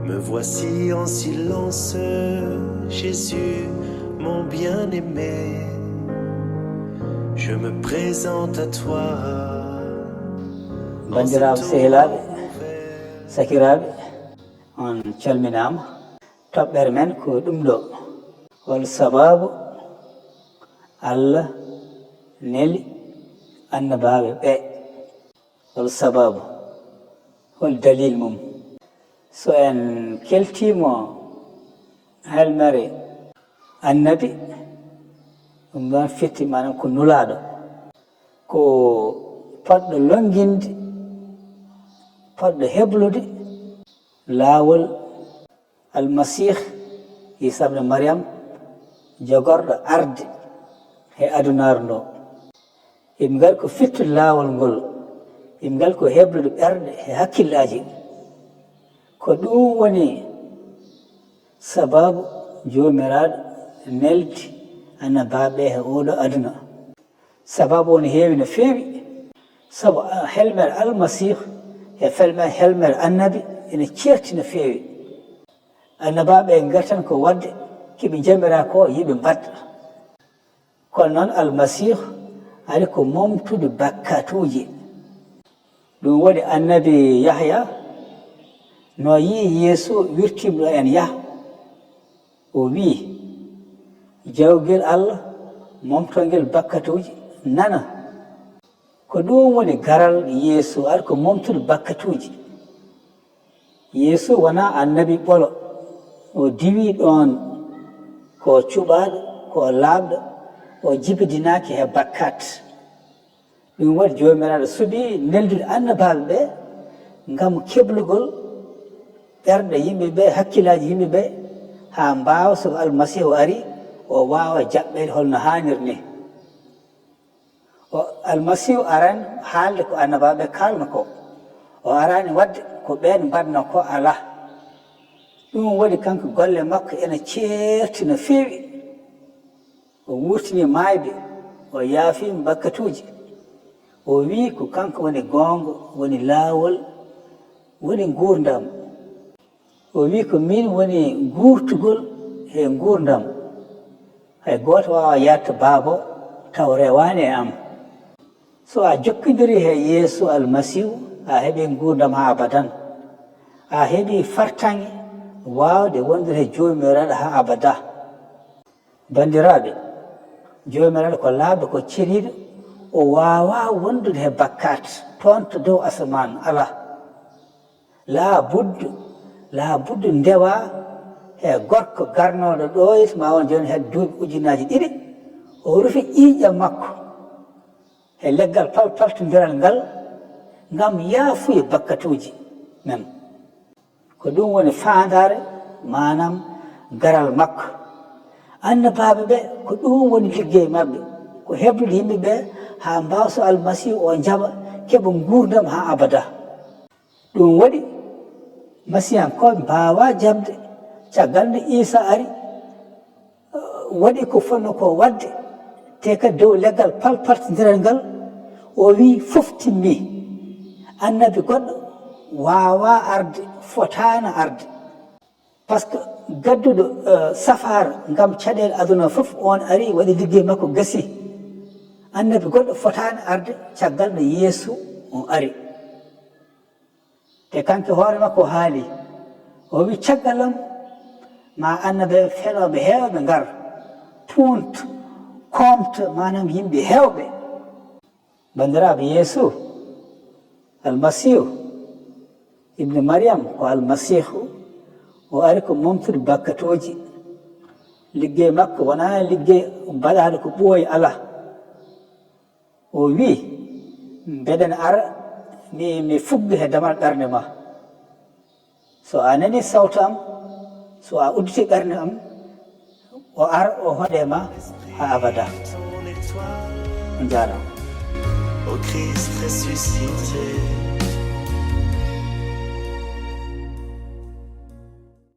Me voici en silence, Jésus, mon bien-aimé. Je me présente à toi. Bandiraɓe sehilaɓe sakiraɓe on calminama. Toɓɓere men ko ɗum ɗo: hol sababu Allah neli annabaabe ɓe. Hol sababu, hol dalil mum. So en keltimo helmere annabi, ɗum ɗon fitti manan ko nulaɗo, ko poɗɗo longinde, poɗɗo heblude laawol almasih Isa ibn Maryam, jogorɗo arde e adunaru ndo. Yimɓe ngali ko fittude laawol ngol, yimɓe ngali ko heblude ɓerɗe e hakkillaji. Ko ɗum woni sababu jomiraɗo neldi annabaaɓe e oɗo aduna. Sababu woni heewi no feewi, sabu helmere almasihu e helmere annabi ene ceerti no feewi. Annabaaɓe gartan ko wadde kiɓe jamira ko yiɓe mbadda. Kono noon almasihu ari ko momtude bakkatuji. Ɗum waɗi annabi Yahya no yii Yeesu wirtimo ɗo en yaha, o wii jawgel Allah momtongel bakkatuji nana. Ko ɗum woni garal Yeesu ari ko momtude bakkatuji. Yeesu wona annabi ɓolo, o diwi ɗon ko cuɓaɗo, ko laaɓɗo, o jibidinaki he bakkat. Ɗum waɗi jomiraɗo suuɓi neldude annabaaɓe ɓe ngam keblugol ɓerɗe yimɓeɓe, hakkillaji yimɓeɓe, ha mbawa so almasihu ari o wawa jaɓɓede holno hannir ni. Almasihu arani haalde ko annabaɓe kalno ko, o arani wadde ko ɓen mbanno ko ala. ɗum waɗi kanko golle makko ene ceerti no feewi. O wurtini maayɓe, o yaafi bakkatuji, o wi ko kanko woni gonga, woni laawol, woni gurdam. O wi ko min woni gurtugol e gurdam. Hay goto wawa yalta baabo taw rewani e am. So a jokkodiri he Yeesu almasihu, a heeɓi gurdam ha abadan, a heeɓi fartange wawde wondude he jomiraɗo ha abada. Bandiraɓe, jomiraɗo ko laaɓɗo, ko ceniɗo, o wawa wondude he bakkat toon to dow asaman, ala. Laabuddu ndewa he gorko garnoɗo ɗo ma won joni hedde duuɓi ujunaji 2, o rufi ƴiiƴam makko e leggal palpaltodiral ngal ngam yaafuye bakkatuji men. Ko ɗum woni fandare, manam garal makko. Annabaɓe ɓe ko ɗum woni liggey mabɓe, ko heblude yimɓeɓe ha mbawso almasihu o jaɓa keɓa gurdam ha abada. ɗum waɗi masiyankoɓe mbawa jabde caggal nde Isa ari waɗi ko fonno ko wadde, te kadi dow leggal palpaltodiral ngal o wi fof timmi. Annabi goɗɗo wawa arde, fotano arde, par ce que gadduɗo safara ngam caɗele aduna fof on ari waɗi liggey makko gasi. Annabi goɗɗo fotano arde caggal ɗo Yeesu on ari. Te kanko hoore makko haali, o wi caggalam ma annabe fenoɓe hewɓe ngar punta komta, manam yimɓe hewɓe. Bandiraɓe, Yeesu almasihu ibnu Maryam ko almasihu, o ari ko momtude bakkatoji. Liggey makko wona liggey mbaɗaɗo ko ɓooyi, ala. O wi mbeɗen ara mi fugga he damal ɓernde ma. So a nani sawto am, so a udditi ɓernde am, o ara o hoɗe ma ha abada. On jarama. Au Christ ressuscité.